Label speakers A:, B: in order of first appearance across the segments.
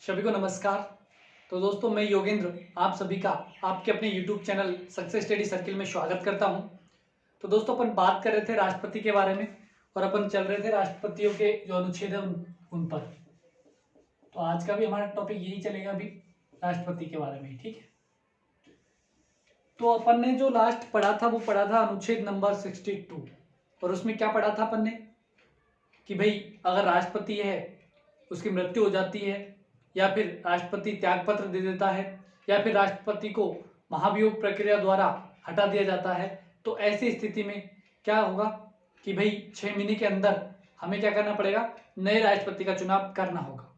A: सभी को नमस्कार। तो दोस्तों, मैं योगेंद्र आप सभी का आपके अपने YouTube channel success study circle में स्वागत करता हूं। तो दोस्तों, अपन बात कर रहे थे राष्ट्रपति के बारे में और अपन चल रहे थे राष्ट्रपतियों के जो अनुच्छेद है उन पर। तो आज का भी हमारा टॉपिक यही चलेगा अभी राष्ट्रपति के बारे में, ठीक है। तो अपन ने जो लास्ट पढ़ा था वो पढ़ा था अनुच्छेद नंबर 62 और उसमें क्या पढ़ा था अपन ने कि भाई अगर राष्ट्रपति है उसकी मृत्यु हो जाती है या फिर राष्ट्रपति त्यागपत्र दे देता है या फिर राष्ट्रपति को महाभियोग प्रक्रिया द्वारा हटा दिया जाता है, तो ऐसी स्थिति में क्या होगा कि भाई 6 महीने के अंदर हमें क्या करना पड़ेगा, नए राष्ट्रपति का चुनाव करना होगा।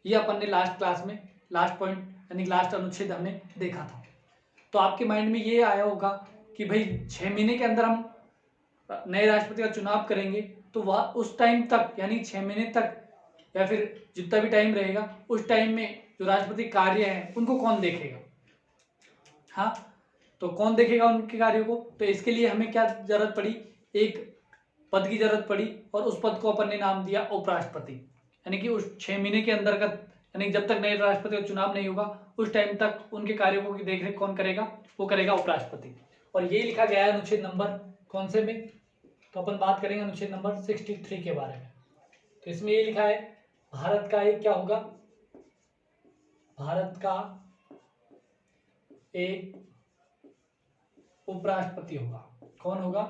A: ये अपन ने लास्ट क्लास में लास्ट पॉइंट यानी लास्ट अनुच्छेद हमने देखा था। तो आपके माइंड में ये आया होगा कि भाई 6 महीने के अंदर हम नए राष्ट्रपति का चुनाव करेंगे, तो वह उस टाइम तक यानी 6 महीने तक या फिर जितना भी टाइम रहेगा उस टाइम में जो राष्ट्रपति कार्य हैं उनको कौन देखेगा। हाँ, तो कौन देखेगा उनके कार्यों को। तो इसके लिए हमें क्या जरूरत पड़ी, एक पद की जरूरत पड़ी और उस पद को अपन ने नाम दिया उपराष्ट्रपति। यानी कि उस 6 महीने के अंदर का यानी जब तक नए राष्ट्रपति का चुनाव नहीं होगा उस टाइम तक उनके कार्यों की देखरेख कौन करेगा, वो करेगा उपराष्ट्रपति। और ये लिखा गया है अनुच्छेद नंबर कौन से में, तो अपन बात करेंगे अनुच्छेद नंबर 63 के बारे में। तो इसमें ये लिखा है भारत का एक क्या होगा, भारत का एक उपराष्ट्रपति होगा। कौन होगा,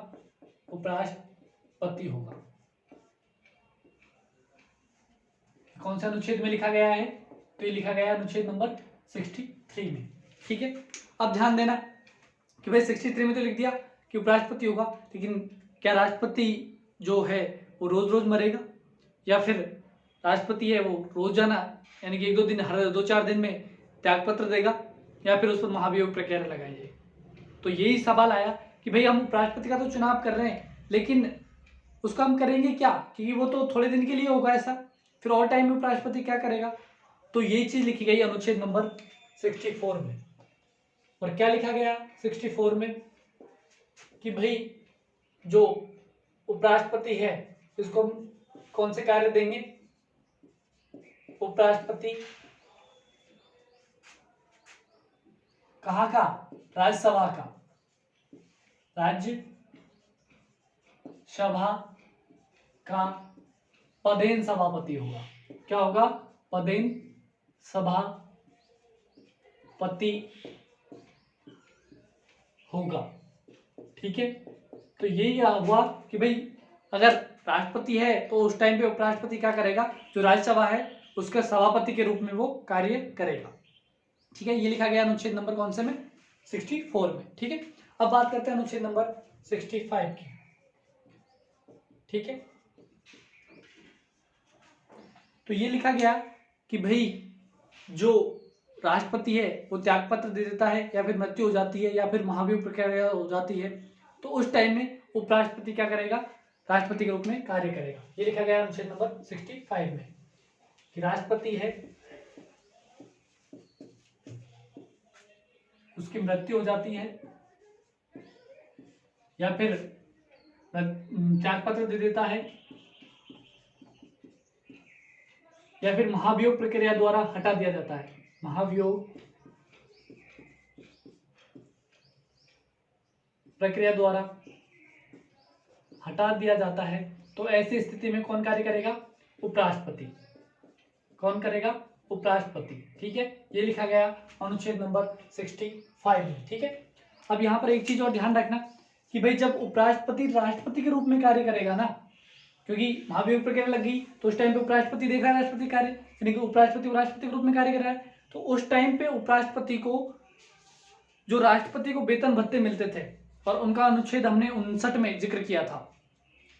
A: उपराष्ट्रपति होगा। कौन सा अनुच्छेद में लिखा गया है, तो ये लिखा गया है अनुच्छेद नंबर 63 में, ठीक है। अब ध्यान देना कि भाई 63 में तो लिख दिया कि उपराष्ट्रपति होगा, लेकिन क्या राष्ट्रपति जो है वो रोज रोज मरेगा या फिर राष्ट्रपति है वो रोजाना यानी कि 1-2 दिन हर 2-4 दिन में त्यागपत्र देगा या फिर उस पर महाभियोग प्रक्रिया लगाई जाएगी। तो यही सवाल आया कि भाई हम उपराष्ट्रपति का तो चुनाव कर रहे हैं लेकिन उसका हम करेंगे क्या, क्योंकि वो तो थोड़े दिन के लिए होगा ऐसा, फिर और टाइम में उपराष्ट्रपति क्या करेगा। तो ये चीज लिखी गई अनुच्छेद नंबर 64 में। और क्या लिखा गया 64 में कि भाई जो उपराष्ट्रपति है इसको हम कौन से कार्य देंगे, उपराष्ट्रपति कहाँ का, राज्यसभा का, राज्यसभा का पदेन सभापति होगा। क्या होगा, पदेन सभापति होगा, ठीक है। तो यही हुआ कि भाई अगर राष्ट्रपति है तो उस टाइम पे उपराष्ट्रपति क्या करेगा, जो राज्यसभा है उसके सभापति के रूप में वो कार्य करेगा, ठीक है। ये लिखा गया अनुच्छेद नंबर कौन से में, 64 में, ठीक है। अब बात करते हैं अनुच्छेद नंबर 65 की, ठीक है। तो ये लिखा गया कि भाई जो राष्ट्रपति है वो त्यागपत्र दे देता है या फिर मृत्यु हो जाती है या फिर महाभियोग प्रक्रिया हो जाती है, तो उस टाइम में उपराष्ट्रपति क्या करेगा, राष्ट्रपति के रूप में कार्य करेगा। ये लिखा गया अनुच्छेद नंबर 65 में कि राष्ट्रपति है उसकी मृत्यु हो जाती है या फिर त्यागपत्र दे देता है या फिर महाभियोग प्रक्रिया द्वारा हटा दिया जाता है, महाभियोग प्रक्रिया द्वारा हटा दिया जाता है। तो ऐसी स्थिति में कौन कार्य करेगा, उपराष्ट्रपति। कौन करेगा, उपराष्ट्रपति, ठीक है। ये लिखा गया अनुच्छेद नंबर 65 में, ठीक है। अब यहाँ पर एक चीज और ध्यान रखना कि भाई जब उपराष्ट्रपति राष्ट्रपति के रूप में कार्य करेगा ना, क्योंकि महाभियोग प्रक्रिया लग गई तो उस टाइम पे उपराष्ट्रपति देख रहा है राष्ट्रपति कार्य, यानी कि उपराष्ट्रपति राष्ट्रपति के रूप में कार्य कर रहा है, तो उस टाइम पे उपराष्ट्रपति को जो राष्ट्रपति को वेतन भत्ते मिलते थे और उनका अनुच्छेद हमने 59 में जिक्र किया था।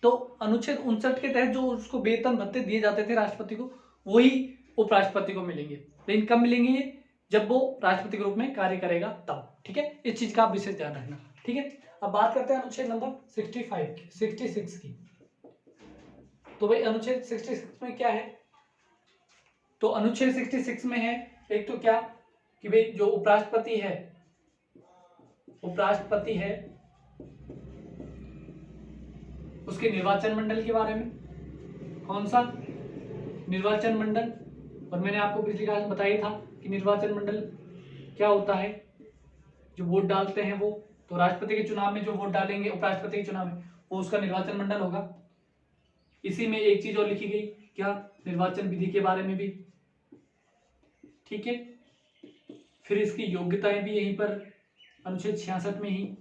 A: तो अनुच्छेद 59 के तहत जो उसको वेतन भत्ते दिए जाते थे राष्ट्रपति को, वही उपराष्ट्रपति को मिलेंगे। लेकिन कब मिलेंगे ये, जब वो राष्ट्रपति के रूप में कार्य करेगा तब, ठीक है। इस चीज का आप विशेष ध्यान रखना, ठीक है। अब बात करते हैं अनुच्छेद नंबर 66 की। तो भाई अनुच्छेद 66 में क्या है, तो अनुच्छेद 66 में है एक तो क्या कि भाई जो उपराष्ट्रपति है उसके निर्वाचन मंडल के बारे में। कौन सा निर्वाचन मंडल, और मैंने आपको पिछली क्लास में बताया था कि निर्वाचन मंडल क्या होता है, जो वोट डालते हैं वो, तो राष्ट्रपति के चुनाव में जो वोट डालेंगे उपराष्ट्रपति के चुनाव में वो उसका निर्वाचन मंडल होगा। इसी में एक चीज और लिखी गई, क्या, निर्वाचन विधि के बारे में भी, ठीक है। फिर इसकी योग्यताएं भी यहीं पर अनुच्छेद 66 में ही,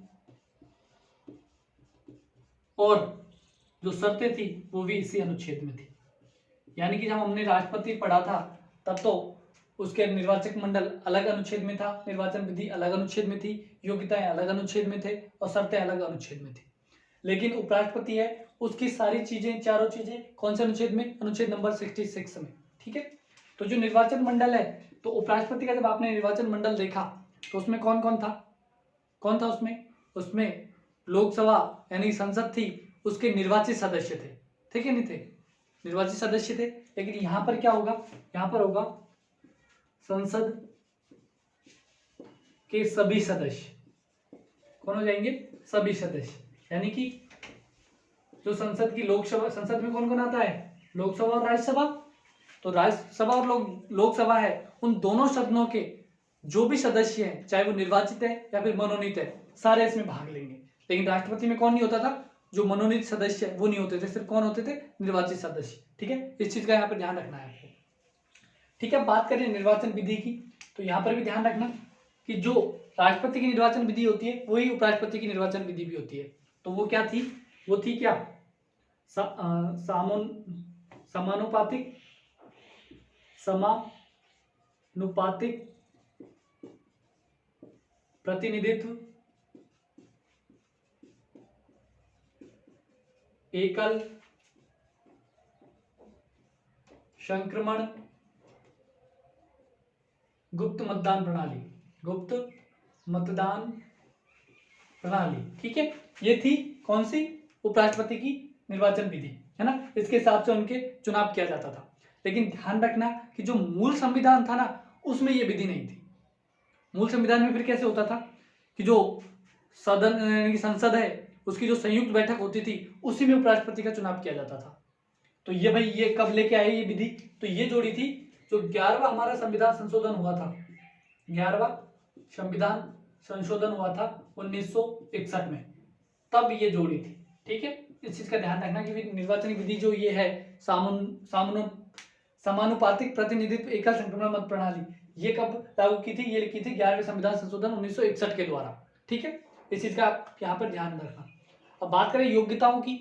A: और जो शर्तें थी वो भी इसी अनुच्छेद में थी। यानी कि जब हमने राष्ट्रपति पढ़ा था तब तो उसके निर्वाचक मंडल अलग अनुच्छेद में था, निर्वाचन विधि अलग अनुच्छेद में थी, योग्यताएं अलग अनुच्छेद में थे और शर्तें अलग अनुच्छेद में थी। लेकिन उपराष्ट्रपति है उसकी सारी चीजें, चारों चीजें कौन से अनुच्छेद में, अनुच्छेद नंबर 66 में, ठीक है। तो जो निर्वाचन मंडल है, तो उपराष्ट्रपति का जब आपने निर्वाचन मंडल देखा तो उसमें कौन कौन था उसमें लोकसभा यानी संसद थी, उसके निर्वाचित सदस्य थे, ठीक है, नहीं थे, निर्वाचित सदस्य थे। लेकिन यहां पर क्या होगा, यहां पर होगा संसद के सभी सदस्य। कौन हो जाएंगे, सभी सदस्य। यानी कि जो संसद की लोकसभा, संसद में कौन कौन आता है, लोकसभा और राज्यसभा। तो राज्यसभा और लोकसभा है, उन दोनों सदनों के जो भी सदस्य हैं, चाहे वो निर्वाचित है या फिर मनोनीत है, सारे इसमें भाग लेंगे। लेकिन राष्ट्रपति में कौन नहीं होता था, जो मनोनीत सदस्य वो नहीं होते थे, सिर्फ कौन होते थे, निर्वाचित सदस्य, ठीक है। इस चीज का यहाँ पर ध्यान रखना है आपको, ठीक है। बात करें निर्वाचन विधि की, तो यहाँ पर भी ध्यान रखना कि जो राष्ट्रपति की निर्वाचन विधि होती है वही उपराष्ट्रपति की निर्वाचन विधि भी होती है। तो वो क्या थी, वो थी क्या, समानुपातिक प्रतिनिधित्व, एकल संक्रमण, गुप्त मतदान प्रणाली, ठीक है। ये थी कौन सी, उपराष्ट्रपति की निर्वाचन विधि, है ना। इसके हिसाब से उनके चुनाव किया जाता था। लेकिन ध्यान रखना कि जो मूल संविधान था ना, उसमें ये विधि नहीं थी। मूल संविधान में फिर कैसे होता था कि जो सदन यानी कि संसद है उसकी जो संयुक्त बैठक होती थी, उसी में उपराष्ट्रपति का चुनाव किया जाता था। तो ये भाई ये कब लेके आए ये विधि, तो ये जोड़ी थी जो 11वां हमारा संविधान संशोधन हुआ था, 11वां संविधान संशोधन हुआ था 1961 में, तब ये जोड़ी थी, ठीक है। इस चीज का ध्यान रखना कि निर्वाचन विधि जो ये है समानुपातिक प्रतिनिधित्व एकल संक्रमण मत प्रणाली, ये कब लागू की थी, ये लिखी थी 11वें संविधान संशोधन 1961 के द्वारा, ठीक है। इस चीज का आप यहाँ पर ध्यान रखना। अब बात करें योग्यताओं की,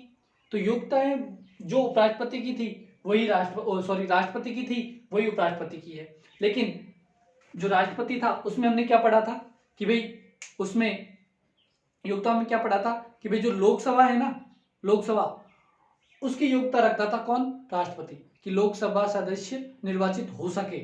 A: तो योग्यताएं जो उपराष्ट्रपति की थी वही राष्ट्रपति की थी वही उपराष्ट्रपति की है। लेकिन जो राष्ट्रपति था उसमें हमने क्या पढ़ा था कि भाई उसमें योग्यता में क्या पढ़ा था कि भाई जो लोकसभा है ना, लोकसभा उसकी योग्यता रखता था कौन, राष्ट्रपति, कि लोकसभा सदस्य निर्वाचित हो सके,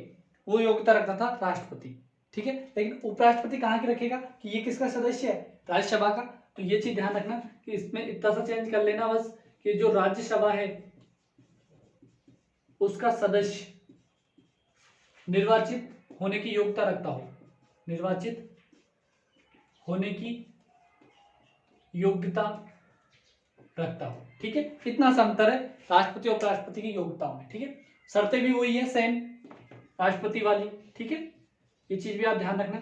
A: वो योग्यता रखता था राष्ट्रपति, ठीक है। लेकिन उपराष्ट्रपति कहाँ की रखेगा कि ये किसका सदस्य है, राज्यसभा का। तो ये चीज ध्यान रखना कि इसमें इतना सा चेंज कर लेना बस कि जो राज्यसभा है उसका सदस्य निर्वाचित होने की योग्यता रखता हो, निर्वाचित होने की योग्यता रखता हो, ठीक है। इतना सा अंतर है राष्ट्रपति और उपराष्ट्रपति की योग्यताओं में, ठीक है। शर्तें भी वही है सेम राष्ट्रपति वाली, ठीक है। ये चीज भी आप ध्यान रखना,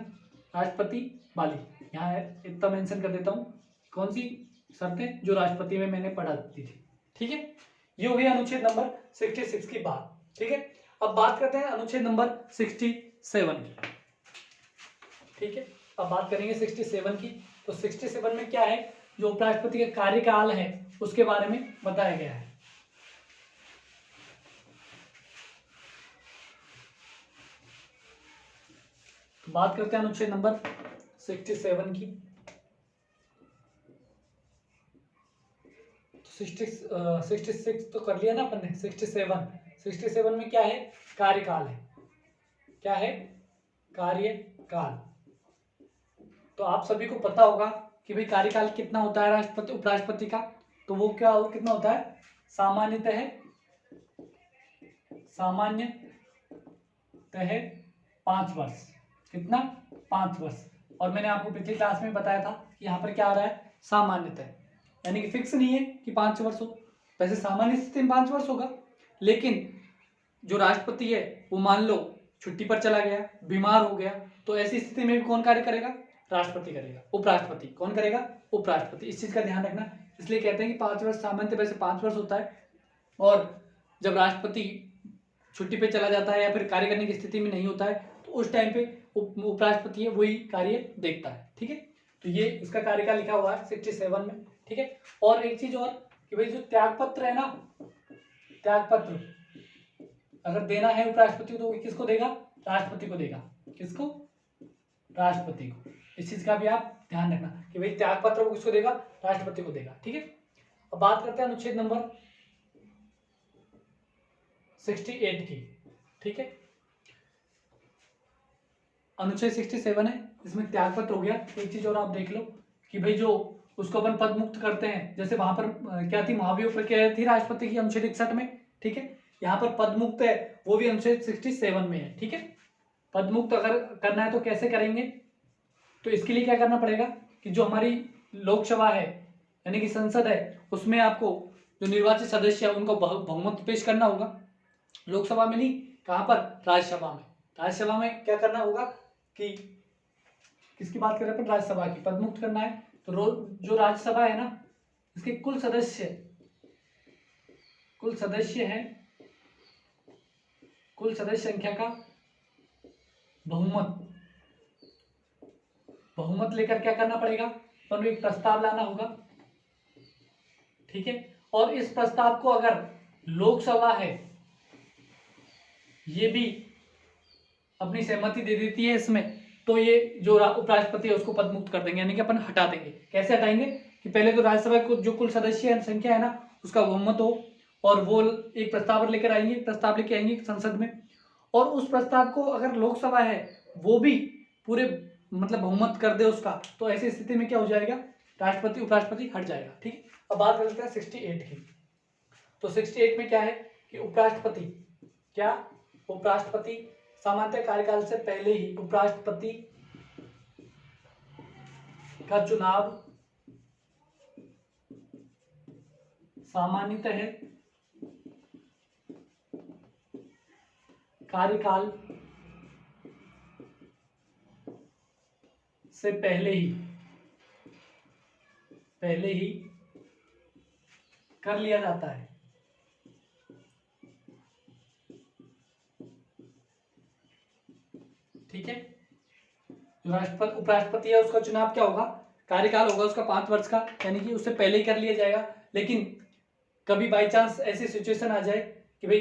A: राष्ट्रपति वाली, यहाँ इतना मेंशन कर देता हूँ कौन सी शर्तें जो राष्ट्रपति में मैंने पढ़ा दी थी, ठीक है। ये हो गई अनुच्छेद नंबर 66 की बात, ठीक है। अब बात करते हैं अनुच्छेद नंबर 67 की, ठीक है। अब बात करेंगे 67 की। तो 67 में क्या है, जो उपराष्ट्रपति का कार्यकाल है उसके बारे में बताया गया है। तो बात करते हैं अनुच्छेद नंबर 67 की। 66 तो कर लिया ना अपन ने, 67 में क्या है, कार्यकाल है, क्या है, कार्यकाल। तो आप सभी को पता होगा कि भाई कार्यकाल कितना होता है राष्ट्रपति उपराष्ट्रपति का, तो वो क्या कितना होता है, सामान्यतः 5 वर्ष, कितना, 5 वर्ष। और मैंने आपको पिछली क्लास में बताया था कि यहाँ पर क्या आ रहा है, सामान्यतः, यानी कि फिक्स नहीं है कि 5 वर्ष हो, वैसे सामान्य स्थिति में 5 वर्ष होगा, लेकिन जो राष्ट्रपति है वो मान लो छुट्टी पर चला गया, बीमार हो गया, तो ऐसी स्थिति में भी कौन कार्य करेगा? राष्ट्रपति करेगा। उपराष्ट्रपति कौन करेगा? उपराष्ट्रपति। इस चीज का ध्यान रखना। इसलिए कहते हैं कि 5 वर्ष सामान्य वैसे 5 वर्ष होता है, और जब राष्ट्रपति छुट्टी पे चला जाता है या फिर कार्य करने की स्थिति में नहीं होता है तो उस टाइम पे उपराष्ट्रपति है वही कार्य देखता है। ठीक है, तो ये इसका कार्यकाल लिखा हुआ है 67 में। ठीक है, और एक चीज और कि भाई जो त्यागपत्र है ना, त्यागपत्र अगर देना है उपराष्ट्रपति को तो वो किसको देगा? राष्ट्रपति को देगा। किसको? राष्ट्रपति को। इस चीज का भी आप ध्यान रखना कि भाई त्यागपत्र को किसको देगा? राष्ट्रपति को देगा। ठीक है, अब बात करते हैं अनुच्छेद नंबर 68 की। ठीक है, अनुच्छेद 67 है, इसमें त्यागपत्र हो गया। एक चीज और आप देख लो कि भाई जो उसको अपन पद मुक्त करते हैं, जैसे वहां पर क्या थी, महाभियोग प्रक्रिया थी राष्ट्रपति की अनुच्छेद 61 में। ठीक है, यहाँ पर पद मुक्त है वो भी अनुच्छेद 67 में है। ठीक है, पद मुक्त अगर करना है तो कैसे करेंगे? तो इसके लिए क्या करना पड़ेगा कि जो हमारी लोकसभा है यानी कि संसद है, उसमें आपको जो निर्वाचित सदस्य है उनको बहुमत पेश करना होगा। लोकसभा में नहीं, कहां पर? राज्यसभा में। राज्यसभा में क्या करना होगा कि किसकी बात कर रहे हैं अपन? राज्यसभा की। पद मुक्त करना है तो जो राज्यसभा है ना, इसके कुल सदस्य हैं, कुल सदस्य संख्या का बहुमत लेकर क्या करना पड़ेगा? अपन एक प्रस्ताव लाना होगा। ठीक है, और इस प्रस्ताव को अगर लोकसभा है ये भी अपनी सहमति दे देती है इसमें, तो ये जो उपराष्ट्रपति है उसको पद मुक्त कर देंगे, यानी कि अपन हटा देंगे। कैसे हटाएंगे कि पहले तो राज्यसभा को जो कुल सदस्य संख्या है ना उसका बहुमत हो, और वो एक प्रस्ताव लेकर आएंगे संसद में, और उस प्रस्ताव को अगर लोकसभा है वो भी पूरे मतलब बहुमत कर दे उसका, तो ऐसी स्थिति में क्या हो जाएगा? राष्ट्रपति उपराष्ट्रपति हट जाएगा। ठीक है, अब बात करते हैं 68 की। तो 68 में क्या है कि उपराष्ट्रपति सामान्य कार्यकाल से पहले ही उपराष्ट्रपति का चुनाव सामान्यतः कार्यकाल से पहले ही कर लिया जाता है। ठीक है, जो उपराष्ट्रपति है उसका चुनाव क्या होगा? कार्यकाल होगा उसका 5 वर्ष का, यानी कि उससे पहले ही कर लिया जाएगा। लेकिन कभी बाई चांस ऐसी सिचुएशन आ जाए कि भाई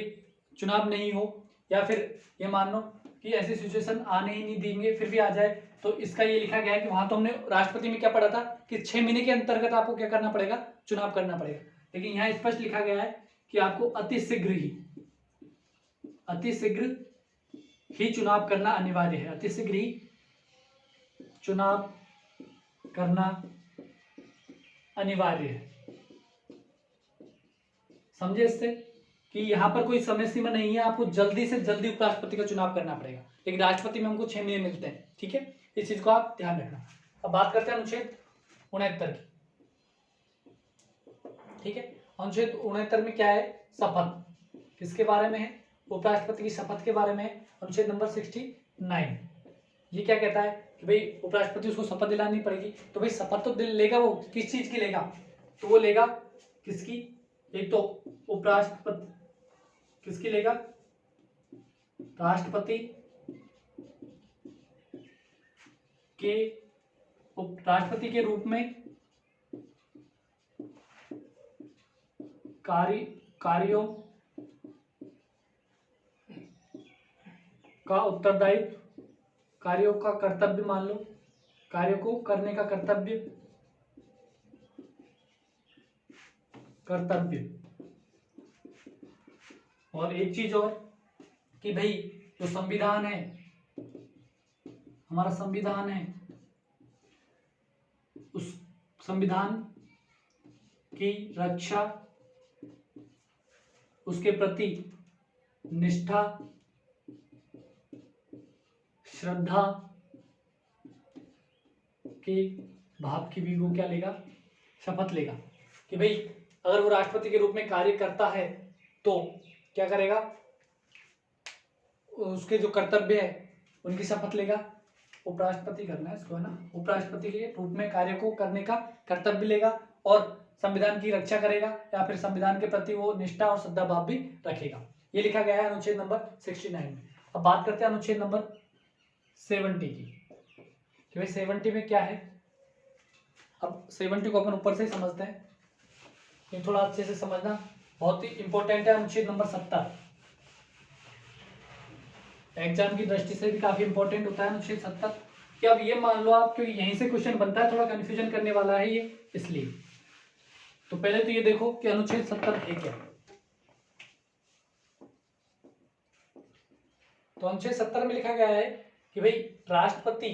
A: चुनाव नहीं हो, या फिर ये मान लो कि ऐसी सिचुएशन आने ही नहीं देंगे फिर भी आ जाए, तो इसका ये लिखा गया है कि वहां तो हमने राष्ट्रपति में क्या पढ़ा था कि 6 महीने के अंतर्गत आपको क्या करना पड़ेगा? चुनाव करना पड़ेगा। लेकिन यहाँ स्पष्ट लिखा गया है कि आपको अतिशीघ्र ही चुनाव करना अनिवार्य है। अतिशीघ्र ही चुनाव करना अनिवार्य है। समझे इससे कि यहाँ पर कोई समय सीमा नहीं है, आपको जल्दी से जल्दी उपराष्ट्रपति का चुनाव करना पड़ेगा, लेकिन राष्ट्रपति में हमको 6 महीने मिलते हैं। ठीक है, इस चीज को आप ध्यान रखना। अब बात करते हैं अनुच्छेद 69 की। ठीक है, अनुच्छेद 69 में क्या है? शपथ। किसके बारे में है? उपराष्ट्रपति की शपथ के बारे में है। अनुच्छेद नंबर 69 ये क्या कहता है कि भाई उपराष्ट्रपति उसको शपथ दिलानी पड़ेगी। तो भाई शपथ तो लेगा वो, किस चीज की लेगा? तो वो लेगा किसकी? एक तो उपराष्ट्रपति किसकी लेगा? राष्ट्रपति के रूप में कार्यों का उत्तरदायित्व, कार्यों का कर्तव्य, मान लो कार्यों को करने का कर्तव्य और एक चीज और कि भाई जो संविधान है, हमारा संविधान है, उस संविधान की रक्षा, उसके प्रति निष्ठा, श्रद्धा के भाव की भी वो क्या लेगा? शपथ लेगा कि भाई अगर वो राष्ट्रपति के रूप में कार्य करता है तो क्या करेगा? उसके जो कर्तव्य है उनकी शपथ लेगा। उपराष्ट्रपति करना है इसको, है ना। उपराष्ट्रपति के रूप में कार्य को करने का कर्तव्य लेगा और संविधान की रक्षा करेगा या फिर संविधान के प्रति वो निष्ठा और श्रद्धा भाव भी रखेगा। ये लिखा गया है अनुच्छेद नंबर 69 में। अब बात करते हैं अनुच्छेद नंबर 70 की कि भाई 70 में क्या है। अब 70 को अपन ऊपर से ही समझते हैं, ये थोड़ा अच्छे से समझना बहुत ही इंपॉर्टेंट है। अनुच्छेद नंबर 70 एग्जाम की दृष्टि से भी काफी इंपॉर्टेंट होता है अनुच्छेद 70। कि अब ये मान लो आप, क्योंकि यहीं से क्वेश्चन बनता है, थोड़ा कंफ्यूजन करने वाला है ये, इसलिए तो पहले तो ये देखो कि अनुच्छेद 70 है क्या। तो अनुच्छेद 70 में लिखा गया है कि भाई राष्ट्रपति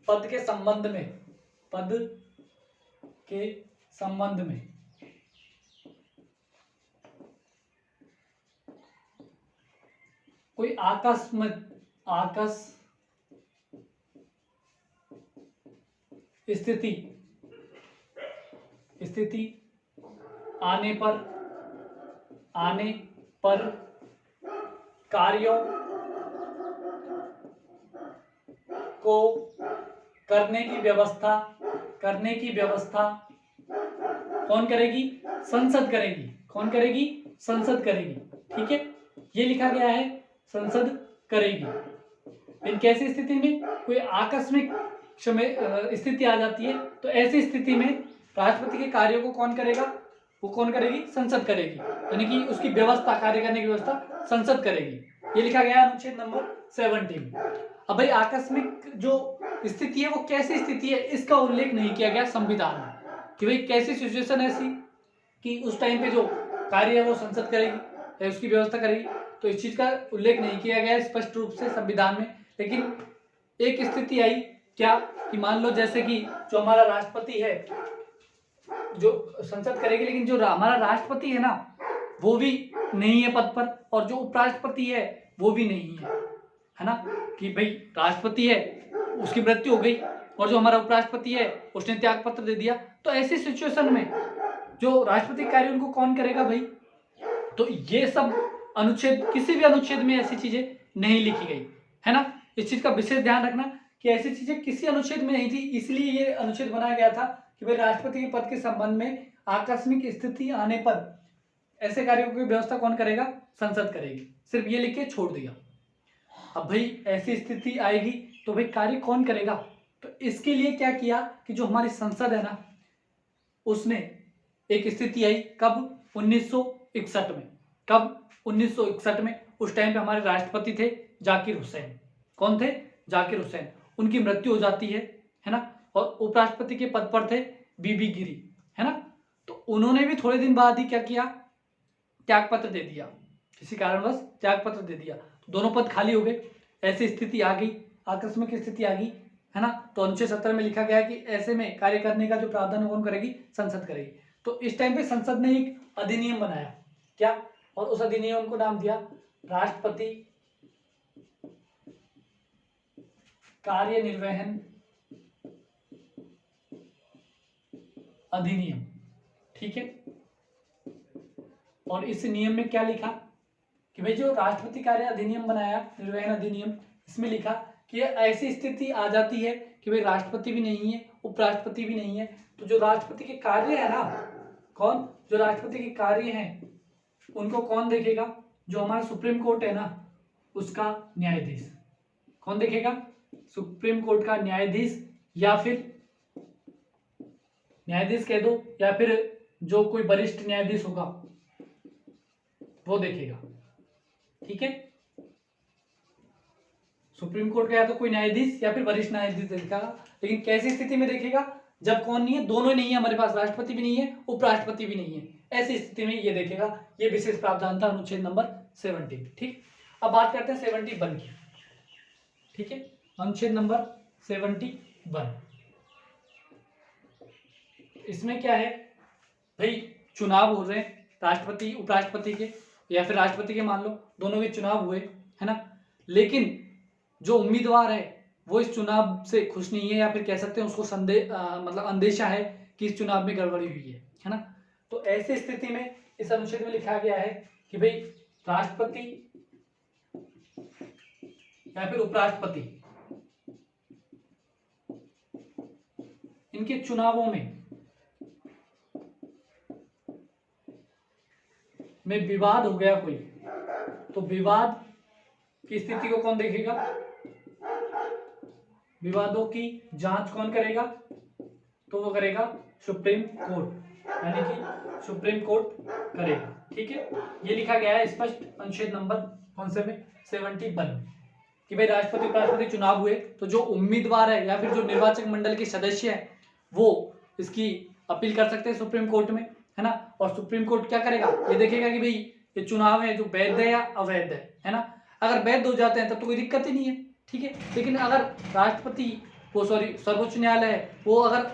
A: पद के संबंध में कोई आकस्मिक स्थिति आने पर कार्यों को करने की व्यवस्था कौन करेगी? संसद करेगी। कौन करेगी? संसद करेगी। ठीक है, ये लिखा गया है संसद करेगी। लेकिन कैसी स्थिति में? कोई आकस्मिक स्थिति आ जाती है तो ऐसी स्थिति में राष्ट्रपति के कार्यों को कौन करेगा? वो कौन करेगी? संसद करेगी। यानी कि उसकी व्यवस्था, कार्य करने की व्यवस्था संसद करेगी। ये लिखा गया है अनुच्छेद नंबर 70 में। अब भाई आकस्मिक जो स्थिति है वो कैसी स्थिति है, इसका उल्लेख नहीं किया गया संविधान में कि भाई कैसी सिचुएशन ऐसी कि उस टाइम पे जो कार्य है वो संसद करेगी या उसकी व्यवस्था करेगी। तो इस चीज का उल्लेख नहीं किया गया स्पष्ट रूप से संविधान में। लेकिन एक स्थिति आई क्या कि मान लो जैसे कि जो हमारा राष्ट्रपति है जो संसद करेगी, लेकिन जो हमारा राष्ट्रपति है ना वो भी नहीं है पद पर, और जो उपराष्ट्रपति है वो भी नहीं है ना। कि भाई राष्ट्रपति है, उसकी मृत्यु हो गई, और जो हमारा उपराष्ट्रपति है उसने त्याग पत्र दे दिया। तो ऐसी सिचुएशन में जो राष्ट्रपति कार्य उनको कौन करेगा भाई? तो ये सब अनुच्छेद, किसी भी अनुच्छेद में ऐसी चीजें नहीं लिखी गई, है ना। इस चीज का विशेष ध्यान रखना कि ऐसी चीजें किसी अनुच्छेद में नहीं थी, इसलिए ये अनुच्छेद बनाया गया था कि भाई राष्ट्रपति के पद के संबंध में आकस्मिक स्थिति आने पर ऐसे कार्यों की व्यवस्था कौन करेगा? संसद करेगी। सिर्फ ये लिख के छोड़ दिया। अब भाई ऐसी स्थिति आएगी तो भाई कार्य कौन करेगा? तो इसके लिए क्या किया कि जो हमारी संसद है ना उसने एक स्थिति आई, कब? 1961 में। कब? 1961 में। उस टाइम पे हमारे राष्ट्रपति थे जाकिर हुसैन। कौन थे? जाकिर हुसैन। उनकी मृत्यु हो जाती है ना। और उपराष्ट्रपति के पद पर थे बीबी गिरी, है ना। तो उन्होंने भी थोड़े दिन बाद ही क्या किया? त्याग पत्र दे दिया, किसी कारणवश त्याग पत्र दे दिया। दोनों पद खाली हो गए। ऐसी स्थिति आ गई, आकस्मिक स्थिति आ गई, है ना। तो अनुच्छेद 70 में लिखा गया है कि ऐसे में कार्य करने का जो प्रावधान कौन करेगी? संसद करेगी। तो इस टाइम पे संसद ने एक अधिनियम बनाया, क्या? और उस अधिनियम को नाम दिया राष्ट्रपति कार्यनिर्वहन अधिनियम। ठीक है, और इस नियम में क्या लिखा कि भाई जो राष्ट्रपति कार्य अधिनियम बनाया, निर्वहन अधिनियम, इसमें लिखा कि ऐसी स्थिति आ जाती है कि भाई राष्ट्रपति भी नहीं है, उपराष्ट्रपति भी नहीं है, तो जो राष्ट्रपति के कार्य है ना, कौन? जो राष्ट्रपति के कार्य हैं उनको कौन देखेगा? जो हमारा सुप्रीम कोर्ट है ना उसका न्यायाधीश। कौन देखेगा? सुप्रीम कोर्ट का न्यायाधीश, या फिर न्यायाधीश कह दो, या फिर जो कोई वरिष्ठ न्यायाधीश होगा वो देखेगा। ठीक है, सुप्रीम कोर्ट का या तो कोई न्यायाधीश या फिर वरिष्ठ न्यायाधीश देखेगा। लेकिन कैसी स्थिति में देखेगा? जब कौन नहीं है? दोनों नहीं है हमारे पास, राष्ट्रपति भी नहीं है, उपराष्ट्रपति भी नहीं है। ऐसी स्थिति में ये देखेगा। ये विशेष प्रावधान था अनुच्छेद नंबर 70। ठीक, अब बात करते हैं 71 की। ठीक है, अनुच्छेद नंबर 71, इसमें क्या है भाई? चुनाव हो रहे हैं राष्ट्रपति उपराष्ट्रपति के, या फिर राष्ट्रपति के, मान लो दोनों के चुनाव हुए, है ना। लेकिन जो उम्मीदवार है वो इस चुनाव से खुश नहीं है, या फिर कह सकते हैं उसको मतलब अंदेशा है कि इस चुनाव में गड़बड़ी हुई है ना। तो ऐसी स्थिति में इस अनुच्छेद में लिखा गया है कि भाई राष्ट्रपति या फिर उपराष्ट्रपति इनके चुनावों में विवाद हो गया कोई, तो विवाद की स्थिति को कौन देखेगा? विवादों की जांच कौन करेगा? तो वो करेगा सुप्रीम कोर्ट, यानी कि सुप्रीम कोर्ट करेगा। ठीक है, ये लिखा गया है स्पष्ट अनुच्छेद नंबर कौन से में? 71 कि भाई राष्ट्रपति उपराष्ट्रपति चुनाव हुए तो जो उम्मीदवार है या फिर जो निर्वाचक मंडल के सदस्य है वो इसकी अपील कर सकते हैं सुप्रीम कोर्ट में, है ना। और सुप्रीम कोर्ट क्या करेगा? ये देखेगा कि भाई ये चुनाव है जो वैध है या अवैध है ना। अगर वैध हो जाते हैं तब तो कोई दिक्कत ही नहीं है, ठीक है। लेकिन अगर राष्ट्रपति सर्वोच्च न्यायालय है वो अगर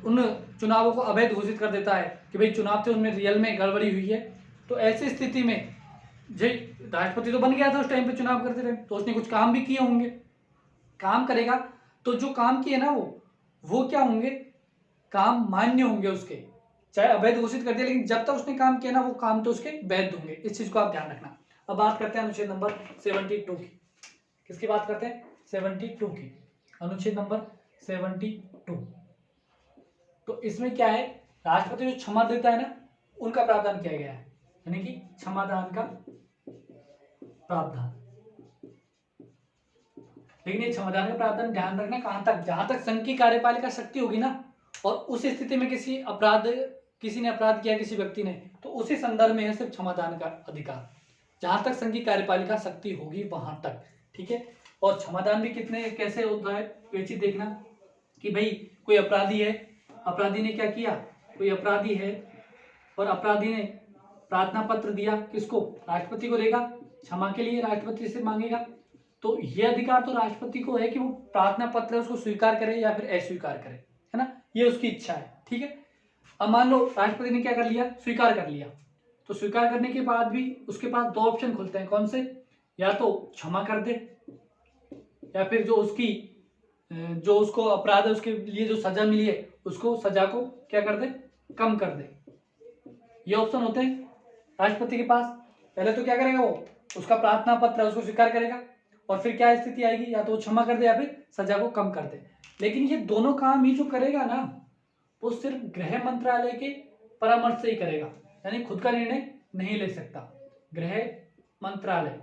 A: उन चुनावों को अवैध घोषित कर देता है कि भाई चुनाव थे उनमें रियल में गड़बड़ी हुई है, तो ऐसी स्थिति में जी राष्ट्रपति तो बन गया था उस टाइम पे चुनाव करते थे, तो उसने कुछ काम भी किए होंगे, काम करेगा तो जो काम किए ना वो क्या होंगे? काम मान्य होंगे उसके, चाहे अवैध घोषित कर दिया लेकिन जब तक उसने काम किया ना वो काम तो उसके वैध होंगे। इस चीज को आप ध्यान रखना। अब बात करते हैं अनुच्छेद नंबर 72 की। किसकी बात करते हैं? 72 की, अनुच्छेद नंबर 72। तो इसमें क्या है? राष्ट्रपति जो क्षमा देता है ना उनका प्रावधान किया गया है, यानी कि क्षमादान का प्रावधान। लेकिन ये क्षमादान का प्रावधान ध्यान रखना कहां तक? जहां तक संघ की कार्यपालिका शक्ति होगी ना, और उस स्थिति में किसी ने अपराध किया किसी व्यक्ति ने, तो उसी संदर्भ में है सिर्फ क्षमादान का अधिकार, जहां तक संघ की कार्यपालिका शक्ति होगी वहां तक, ठीक है। और क्षमादान भी कितने कैसे होता है ये चीज देखना कि भाई कोई अपराधी है, अपराधी ने क्या किया? कोई अपराधी है और अपराधी ने प्रार्थना पत्र दिया, किसको? राष्ट्रपति को देगा, क्षमा के लिए राष्ट्रपति से मांगेगा, तो ये अधिकार तो राष्ट्रपति को है कि वो प्रार्थना पत्र उसको स्वीकार करे या फिर अस्वीकार करे, है ना। ये उसकी इच्छा है, ठीक है। अब मान लो राष्ट्रपति ने क्या कर लिया? स्वीकार कर लिया, तो स्वीकार करने के बाद भी उसके पास दो ऑप्शन खुलते हैं। कौन से? या तो क्षमा कर दे या फिर जो उसको अपराध है उसके लिए जो सजा मिली है उसको सजा को क्या कर दे? कम कर दे। ये ऑप्शन होते हैं राष्ट्रपति के पास। पहले तो क्या करेगा? वो उसका प्रार्थना पत्र है उसको स्वीकार करेगा, और फिर क्या स्थिति आएगी? या तो वो क्षमा कर दे या फिर सजा को कम कर दे। लेकिन ये दोनों काम ही जो करेगा ना वो सिर्फ गृह मंत्रालय के परामर्श से ही करेगा, यानी खुद का निर्णय नहीं ले सकता। गृह मंत्रालय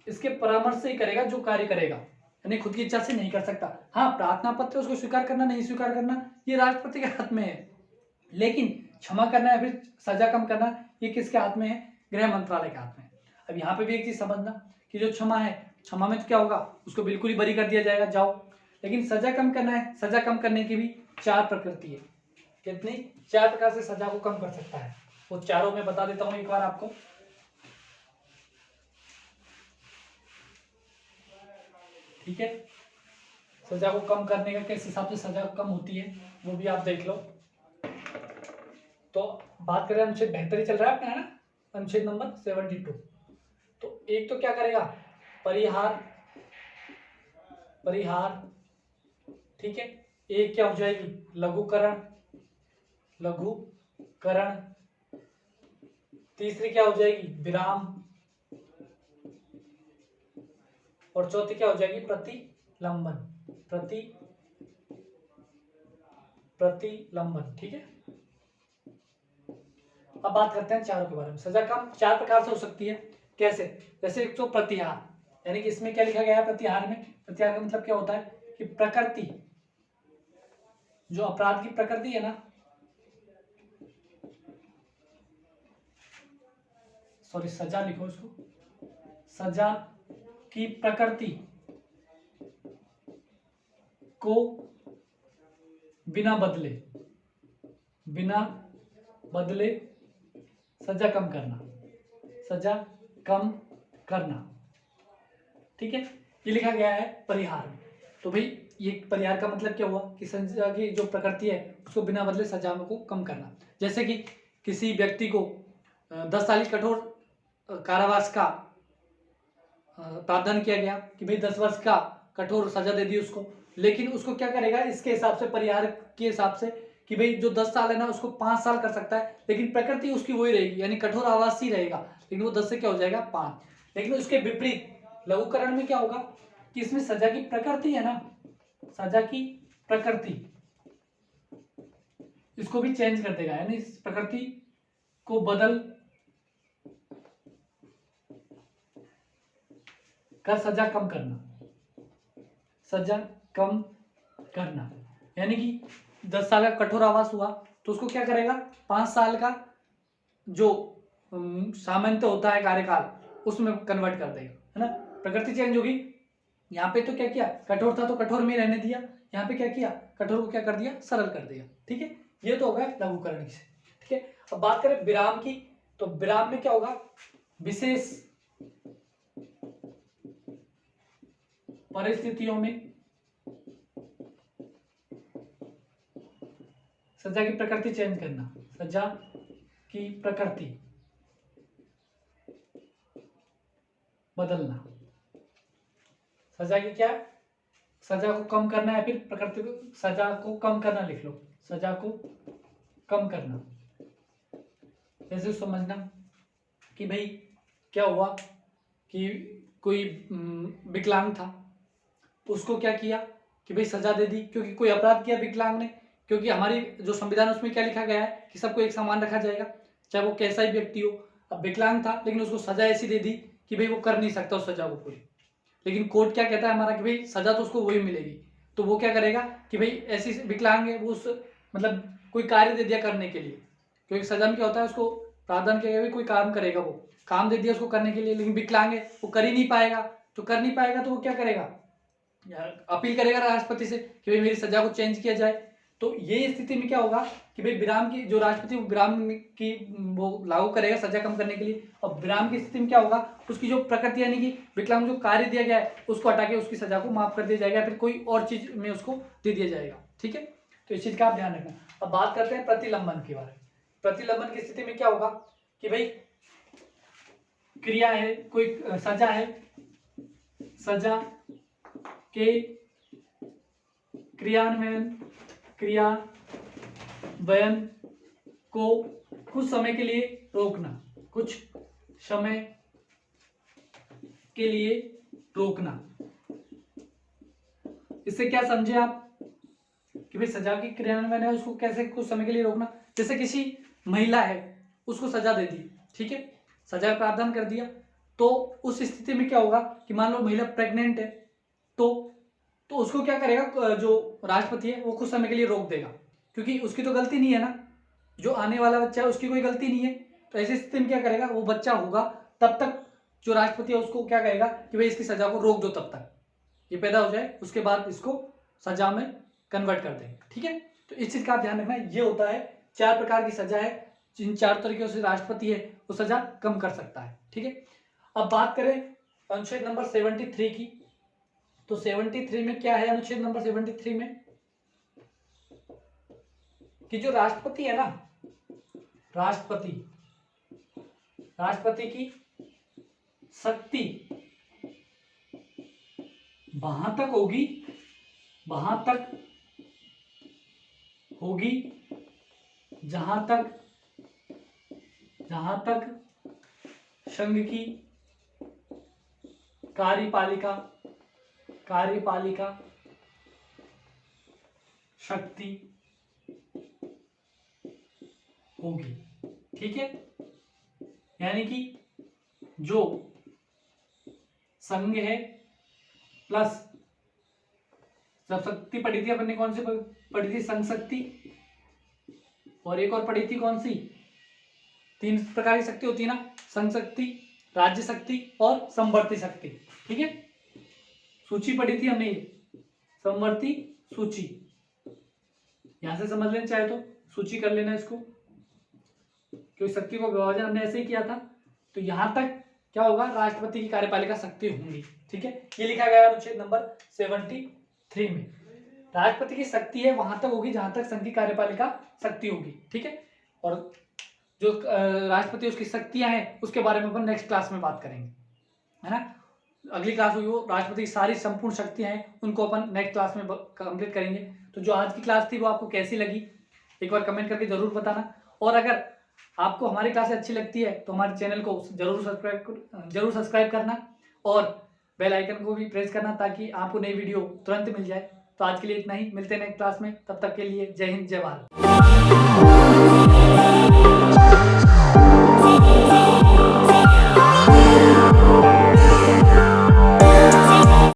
A: इसके परामर्श से ही करेगा जो कार्य करेगा, यानी खुद की इच्छा से नहीं कर सकता। हाँ, प्रार्थना पत्र उसको स्वीकार करना नहीं स्वीकार करना ये राष्ट्रपति के हाथ में है, लेकिन क्षमा करना या फिर सजा कम करना ये किसके हाथ में है? गृह मंत्रालय के हाथ में। अब यहाँ पे भी एक चीज समझना कि जो क्षमा है, क्षमा में तो क्या होगा? उसको बिल्कुल ही बरी कर दिया जाएगा, जाओ। लेकिन सजा कम करना है, सजा कम करने की भी 4 प्रकृति है। कितनी? 4 प्रकार से सजा को कम कर सकता है। वो चारों में बता देता हूं एक बार आपको। ठीक है, सजा को कम करने का किस हिसाब से सजा कम होती है वो भी आप देख लो। तो बात करें अनुच्छेद 72 चल रहा है अपना, है ना, अनुच्छेद नंबर 72। तो एक तो क्या करेगा? परिहार, ठीक है। एक क्या हो जाएगी? लघुकरण। तीसरी क्या हो जाएगी? विराम। और चौथी क्या हो जाएगी? प्रतिलंबन, ठीक है। अब बात करते हैं चारों के बारे में। सजा कम 4 प्रकार से हो सकती है। कैसे? जैसे एक तो प्रतिहार, यानी कि इसमें क्या लिखा गया है प्रतिहार में? प्रतिहार का मतलब क्या होता है कि प्रकृति, जो अपराध की प्रकृति है ना, सॉरी सजा लिखो इसको, सजा की प्रकृति को बिना बदले सजा कम करना, ठीक है। ये लिखा गया है परिहार में। तो भाई ये परिहार का मतलब क्या हुआ कि सजा की जो प्रकृति है उसको बिना बदले सजा को कम करना। जैसे कि किसी व्यक्ति को 10 साल की कठोर कारावास का प्रावधान किया गया कि भाई 10 वर्ष का कठोर सजा दे दी उसको, लेकिन उसको क्या करेगा? इसके हिसाब से, परिहार के हिसाब से कि भाई जो 10 साल है ना उसको 5 साल कर सकता है, लेकिन प्रकृति उसकी वही रहेगी, यानी कठोर आवासी रहेगा, लेकिन वो 10 से क्या हो जाएगा 5। लेकिन उसके विपरीत लघुकरण में क्या होगा कि इसमें सजा की प्रकृति है ना, सजा की प्रकृति इसको भी चेंज कर देगा, यानी इस प्रकृति को बदल कर सजा कम करना, सजा कम करना। यानी कि 10 साल का कठोर आवास हुआ तो उसको क्या करेगा, 5 साल का जो सामान्यतः होता है कार्यकाल उसमें कन्वर्ट कर देगा, है ना। प्रकृति चेंज होगी। यहाँ पे तो क्या किया, कठोर था तो कठोर में रहने दिया, यहाँ पे क्या किया, कठोर को क्या कर दिया, सरल कर दिया। ठीक है, ये तो होगा लघुकरण से। ठीक है, अब बात करें विराम की, तो विराम में क्या होगा, विशेष परिस्थितियों में सजा की प्रकृति चेंज करना, सजा की प्रकृति बदलना। सजा की क्या, सजा को कम करना है, फिर प्रकृति को, सजा को कम करना लिख लो, सजा को कम करना। जैसे समझना कि भाई क्या हुआ कि कोई विकलांग था, उसको क्या किया कि भाई सजा दे दी, क्योंकि कोई अपराध किया विकलांग ने, क्योंकि हमारी जो संविधान उसमें क्या लिखा गया है कि सबको एक समान रखा जाएगा, चाहे वो कैसा ही व्यक्ति हो। अब विकलांग था लेकिन उसको सजा ऐसी दे दी कि भाई वो कर नहीं सकता उस सजा को पूरी, लेकिन कोर्ट क्या कहता है हमारा कि भाई सजा तो उसको वही मिलेगी, तो वो क्या करेगा कि भाई ऐसी विकलांग है, वो उस मतलब कोई कार्य दे दिया करने के लिए, क्योंकि सजा में क्या होता है उसको प्रावधान किया गया कोई काम करेगा, वो काम दे दिया उसको करने के लिए, लेकिन विकलांग है वो कर ही नहीं पाएगा, तो कर नहीं पाएगा तो वो क्या करेगा, अपील करेगा राष्ट्रपति से कि भाई मेरी सजा को चेंज किया जाए। तो ये स्थिति में क्या होगा कि भाई विराम की जो राष्ट्रपति विराम की वो लागू करेगा सजा कम करने के लिए, और विराम की स्थिति में क्या होगा, उसकी जो प्रकृति यानी कि विकलांग जो कार्य दिया गया है उसको हटा के उसकी सजा को माफ कर दिया जाएगा, फिर कोई और चीज में उसको दे दिया जाएगा। ठीक है, तो इस चीज का आप ध्यान रखना। अब बात करते हैं प्रतिलंबन के बारे में। प्रतिलंबन की स्थिति में क्या होगा कि भाई क्रिया है, कोई सजा है, सजा के क्रियान्वयन को कुछ समय के लिए रोकना, कुछ समय के लिए रोकना। इससे क्या समझे आप कि भाई सजा की क्रियान्वयन है उसको कैसे कुछ समय के लिए रोकना। जैसे किसी महिला है उसको सजा दे दी, ठीक है, सजा का प्रावधान कर दिया, तो उस स्थिति में क्या होगा कि मान लो महिला प्रेग्नेंट है, तो उसको क्या करेगा, जो राष्ट्रपति है वो कुछ समय के लिए रोक देगा, क्योंकि उसकी तो गलती नहीं है ना, जो आने वाला बच्चा है उसकी कोई गलती नहीं है, तो ऐसी स्थिति में क्या करेगा, वो बच्चा होगा तब तक जो राष्ट्रपति है उसको क्या कहेगा कि भाई इसकी सजा को रोक दो तब तक ये पैदा हो जाए, उसके बाद इसको सजा में कन्वर्ट कर देंगे। ठीक है, तो इस चीज का आप ध्यान रखना। ये होता है 4 प्रकार की सजा है, जिन 4 तरीकों से राष्ट्रपति है वो सजा कम कर सकता है। ठीक है, अब बात करें अनुच्छेद नंबर 73 की, तो 73 में क्या है, अनुच्छेद नंबर 73 में कि जो राष्ट्रपति है ना, राष्ट्रपति की शक्ति वहां तक होगी जहां तक संघ की कार्यपालिका शक्ति होगी। ठीक है, यानी कि जो संघ है प्लस, जब शक्ति पढ़ी थी अपन ने, कौन सी पढ़ी थी, संघ शक्ति, और एक और पढ़ी थी कौन सी, 3 प्रकार की शक्ति होती है ना, संघ शक्ति, राज्य शक्ति और समवर्ती शक्ति। ठीक है, सूची पढ़ी थी हमने, समवर्ती सूची, यहां से समझ लेना, चाहे तो सूची कर लेना इसको, क्योंकि शक्ति को विभाजन हमने ऐसे ही किया था। तो यहां तक क्या होगा, राष्ट्रपति की कार्यपालिका शक्ति होंगी। ठीक है, ये लिखा गया अनुच्छेद नंबर 73 में, राष्ट्रपति की शक्ति है वहां तक होगी जहां तक संघ की कार्यपालिका शक्ति होगी। ठीक है, और जो राष्ट्रपति उसकी शक्तियां हैं उसके बारे में अपन नेक्स्ट क्लास में बात करेंगे, है ना। अगली क्लास हुई वो राष्ट्रपति की सारी संपूर्ण शक्तियां हैं, उनको अपन नेक्स्ट क्लास में कंप्लीट करेंगे। तो जो आज की क्लास थी वो आपको कैसी लगी, एक बार कमेंट करके ज़रूर बताना। और अगर आपको हमारी क्लासें अच्छी लगती है तो हमारे चैनल को जरूर सब्सक्राइब करना और बेल आइकन को भी प्रेस करना ताकि आपको नई वीडियो तुरंत मिल जाए। तो आज के लिए इतना ही, मिलते हैं नेक्स्ट क्लास में, तब तक के लिए जय हिंद जय भारत।